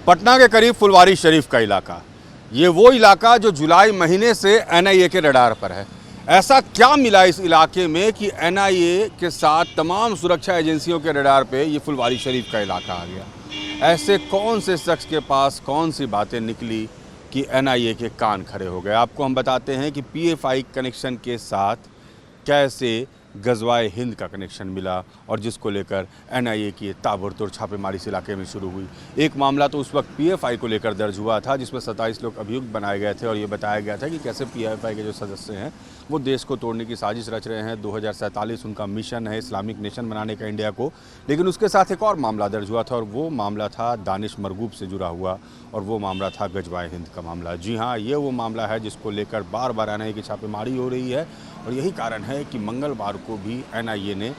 पटना के करीब फुलवारी शरीफ का इलाका, ये वो इलाका जो जुलाई महीने से एनआईए के रडार पर है। ऐसा क्या मिला इस इलाके में कि एनआईए के साथ तमाम सुरक्षा एजेंसियों के रडार पे ये फुलवारी शरीफ का इलाका आ गया। ऐसे कौन से शख्स के पास कौन सी बातें निकली कि एनआईए के कान खड़े हो गए। आपको हम बताते हैं कि पीएफआई कनेक्शन के साथ कैसे गजवाए हिंद का कनेक्शन मिला और जिसको लेकर एनआईए की ताबड़तोड़ छापेमारी इस इलाके में शुरू हुई। एक मामला तो उस वक्त पीएफआई को लेकर दर्ज हुआ था जिसमें 27 लोग अभियुक्त बनाए गए थे और ये बताया गया था कि कैसे पीएफआई के जो सदस्य हैं वो देश को तोड़ने की साजिश रच रहे हैं। 2047 उनका मिशन है इस्लामिक नेशन बनाने का इंडिया को। लेकिन उसके साथ एक और मामला दर्ज हुआ था और वो मामला था दानिश मरगूब से जुड़ा हुआ और वो मामला था गजवाए हिंद का मामला। जी हाँ, ये वो मामला है जिसको लेकर बार बार एनआईए की छापेमारी हो रही है और यही कारण है कि मंगलवार को भी एनआईए ने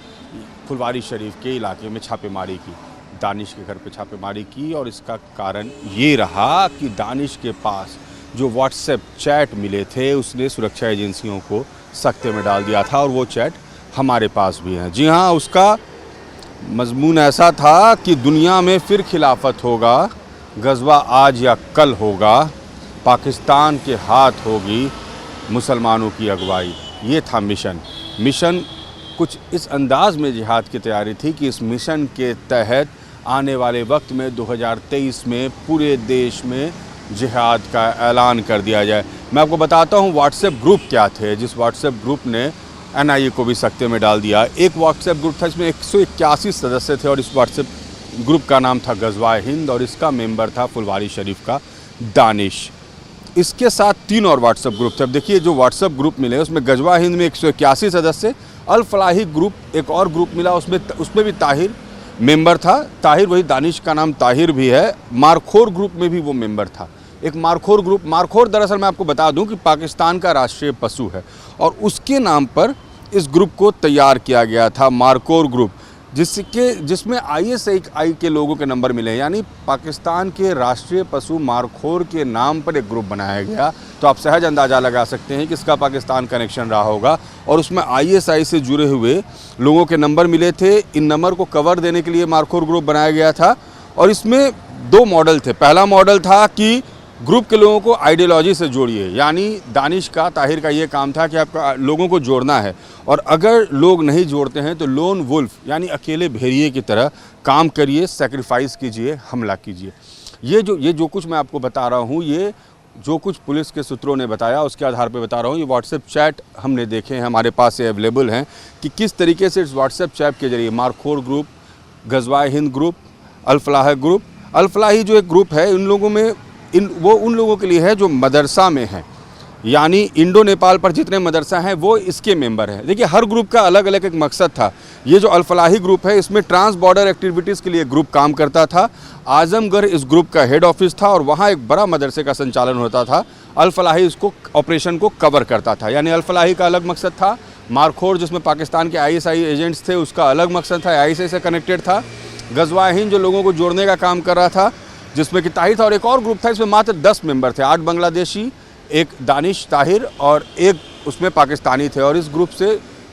फुलवारी शरीफ के इलाके में छापेमारी की, दानिश के घर पे छापेमारी की। और इसका कारण ये रहा कि दानिश के पास जो व्हाट्सएप चैट मिले थे उसने सुरक्षा एजेंसियों को सख्ते में डाल दिया था और वो चैट हमारे पास भी हैं। जी हाँ, उसका मजमून ऐसा था कि दुनिया में फिर खिलाफत होगा, गजवा आज या कल होगा, पाकिस्तान के हाथ होगी मुसलमानों की अगुवाई। ये था मिशन कुछ इस अंदाज में जिहाद की तैयारी थी कि इस मिशन के तहत आने वाले वक्त में 2023 में पूरे देश में जिहाद का ऐलान कर दिया जाए। मैं आपको बताता हूँ व्हाट्सएप ग्रुप क्या थे जिस व्हाट्सएप ग्रुप ने एनआईए को भी सख्ते में डाल दिया। एक व्हाट्सएप ग्रुप था इसमें 181 सदस्य थे और इस व्हाट्सएप ग्रुप का नाम था गजवाए हिंद और इसका मेंबर था फुलवारी शरीफ का दानिश। इसके साथ 3 और व्हाट्सएप ग्रुप थे। अब देखिए जो व्हाट्सएप ग्रुप मिले उसमें गजवा हिंद में 181 सदस्य, अल फलाही ग्रुप एक और ग्रुप मिला उसमें भी ताहिर मेंबर था। ताहिर वही दानिश का नाम ताहिर भी है। मारखोर ग्रुप में भी वो मेंबर था। एक मारखोर ग्रुप, मारखोर दरअसल मैं आपको बता दूं कि पाकिस्तान का राष्ट्रीय पशु है और उसके नाम पर इस ग्रुप को तैयार किया गया था, मारखोर ग्रुप, जिसमें ISI के लोगों के नंबर मिले। यानी पाकिस्तान के राष्ट्रीय पशु मारखोर के नाम पर एक ग्रुप बनाया गया। तो आप सहज अंदाज़ा लगा सकते हैं कि इसका पाकिस्तान कनेक्शन रहा होगा और उसमें ISI से जुड़े हुए लोगों के नंबर मिले थे। इन नंबर को कवर देने के लिए मारखोर ग्रुप बनाया गया था और इसमें 2 मॉडल थे। पहला मॉडल था कि ग्रुप के लोगों को आइडियोलॉजी से जोड़िए, यानी दानिश का, ताहिर का ये काम था कि आपका लोगों को जोड़ना है और अगर लोग नहीं जोड़ते हैं तो लोन वुल्फ यानी अकेले भेड़िए की तरह काम करिए, सेक्रीफाइस कीजिए, हमला कीजिए। ये जो कुछ मैं आपको बता रहा हूँ, ये जो कुछ पुलिस के सूत्रों ने बताया उसके आधार पर बता रहा हूँ। ये व्हाट्सएप चैट हमने देखे हैं, हमारे पास ये अवेलेबल हैं कि किस तरीके से इस व्हाट्सएप चैट के जरिए मारखोर ग्रुप, गजवाए हिंद ग्रुप, अल फलाही जो एक ग्रुप है, इन लोगों में वो उन लोगों के लिए है जो मदरसा में हैं, यानी इंडो नेपाल पर जितने मदरसा हैं वो इसके मेंबर हैं। देखिए हर ग्रुप का अलग अलग एक मकसद था। ये जो अल फलाही ग्रुप है इसमें ट्रांस बॉर्डर एक्टिविटीज़ के लिए ग्रुप काम करता था। आजमगढ़ इस ग्रुप का हेड ऑफिस था और वहाँ एक बड़ा मदरसे का संचालन होता था। अल फलाही इसको ऑपरेशन को कवर करता था। यानी अल फलाही का अलग मकसद था। मारखोर जिसमें पाकिस्तान के ISI एजेंट्स थे उसका अलग मकसद था, ISI से कनेक्टेड था। गजवाए हिंद जो लोगों को जोड़ने का काम कर रहा था जिसमें कि ताहिर था और एक और ग्रुप था इसमें मात्र 10 मेंबर थे, 8 बांग्लादेशी, एक दानिश ताहिर और एक उसमें पाकिस्तानी थे। और इस ग्रुप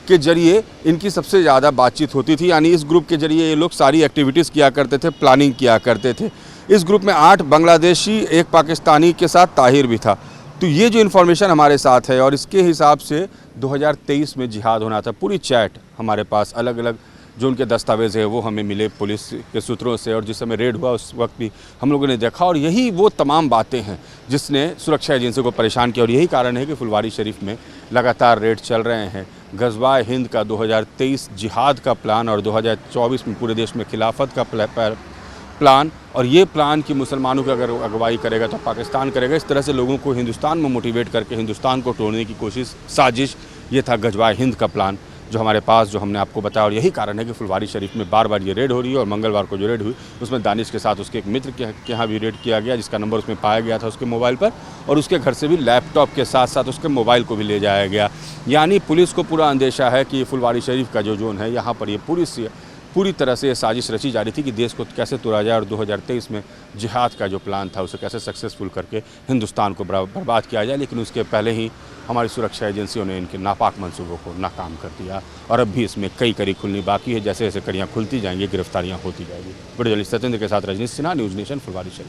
के जरिए इनकी सबसे ज़्यादा बातचीत होती थी। यानी इस ग्रुप के जरिए ये लोग सारी एक्टिविटीज़ किया करते थे, प्लानिंग किया करते थे। इस ग्रुप में 8 बांग्लादेशी, एक पाकिस्तानी के साथ ताहिर भी था। तो ये जो इन्फॉर्मेशन हमारे साथ है और इसके हिसाब से 2023 में जिहाद होना था। पूरी चैट हमारे पास, अलग अलग जो उनके दस्तावेज़ है वो हमें मिले पुलिस के सूत्रों से और जिस समय रेड हुआ उस वक्त भी हम लोगों ने देखा। और यही वो तमाम बातें हैं जिसने सुरक्षा एजेंसी को परेशान किया और यही कारण है कि फुलवारी शरीफ में लगातार रेड चल रहे हैं। गजवाए हिंद का 2023 जिहाद का प्लान और 2024 में पूरे देश में खिलाफत का प्लान, और ये प्लान कि मुसलमानों की अगर अगुवाई करेगा तो पाकिस्तान करेगा। इस तरह से लोगों को हिंदुस्तान में मोटिवेट करके हिंदुस्तान को तोड़ने की कोशिश, साजिश, ये था गजवाए हिंद का प्लान जो हमारे पास, जो हमने आपको बताया। और यही कारण है कि फुलवारी शरीफ में बार बार ये रेड हो रही है। और मंगलवार को जो रेड हुई उसमें दानिश के साथ उसके एक मित्र के यहाँ भी रेड किया गया जिसका नंबर उसमें पाया गया था उसके मोबाइल पर, और उसके घर से भी लैपटॉप के साथ साथ उसके मोबाइल को भी ले जाया गया। यानी पुलिस को पूरा अंदेशा है कि फुलवारी शरीफ का जो जोन है यहाँ पर ये पूरी तरह से साजिश रची जा रही थी कि देश को कैसे तोड़ा जाए और 2023 में जिहाद का जो प्लान था उसे कैसे सक्सेसफुल करके हिंदुस्तान को बर्बाद किया जाए। लेकिन उसके पहले ही हमारी सुरक्षा एजेंसियों ने इनके नापाक मंसूबों को नाकाम कर दिया और अब भी इसमें कई कड़ी खुलनी बाकी है। जैसे जैसे कड़ियाँ खुलती जाएंगी गिरफ्तारियाँ होती जाएगी। वीडियो जर्नलिस्ट सत्येंद्र के साथ रजनीश सिन्हा, न्यूज़ नेशन, फुलवारी शरीफ।